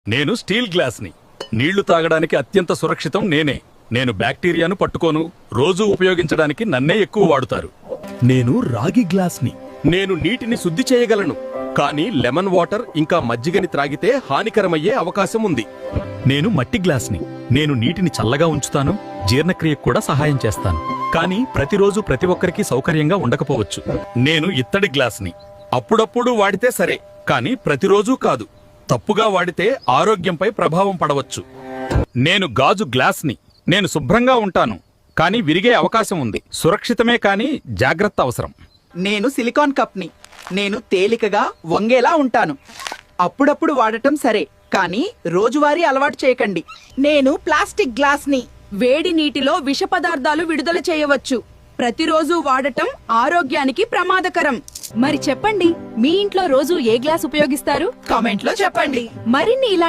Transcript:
నేను స్టీల్ గ్లాస్ని. నీళ్లు తాగడానికి అత్యంత సురక్షితం నేనే. నేను బ్యాక్టీరియాను పట్టుకోను. రోజూ ఉపయోగించడానికి నన్నే ఎక్కువ వాడుతారు. నేను రాగి గ్లాస్ని. నేను నీటిని శుద్ధి చేయగలను, కానీ లెమన్ వాటర్ ఇంకా మజ్జిగని త్రాగితే హానికరమయ్యే అవకాశం ఉంది. నేను మట్టి గ్లాస్ని. నేను నీటిని చల్లగా ఉంచుతాను, జీర్ణక్రియకు కూడా సహాయం చేస్తాను. కానీ ప్రతిరోజు ప్రతి ఒక్కరికి సౌకర్యంగా ఉండకపోవచ్చు. నేను ఇత్తడి గ్లాస్ని. అప్పుడప్పుడు వాడితే సరే, కానీ ప్రతిరోజూ కాదు. తప్పుగా వాడితే ఆరోగ్యంపై ప్రభావం పడవచ్చు. నేను గాజు గ్లాస్ని. నేను శుభ్రంగా ఉంటాను, కానీ విరిగే అవకాశం ఉంది. సురక్షితమే, కానీ జాగ్రత్త అవసరం. నేను సిలికాన్ కప్ని. నేను తేలికగా వంగేలా ఉంటాను. అప్పుడప్పుడు వాడటం సరే, కానీ రోజువారీ అలవాటు చేయకండి. నేను ప్లాస్టిక్ గ్లాస్ని. వేడి నీటిలో విష పదార్థాలు విడుదల చేయవచ్చు. ప్రతిరోజు వాడటం ఆరోగ్యానికి ప్రమాదకరం. మరి చెప్పండి, మీ ఇంట్లో రోజు ఏ గ్లాస్ ఉపయోగిస్తారు? కామెంట్లో చెప్పండి. మరిన్ని ఇలాంటి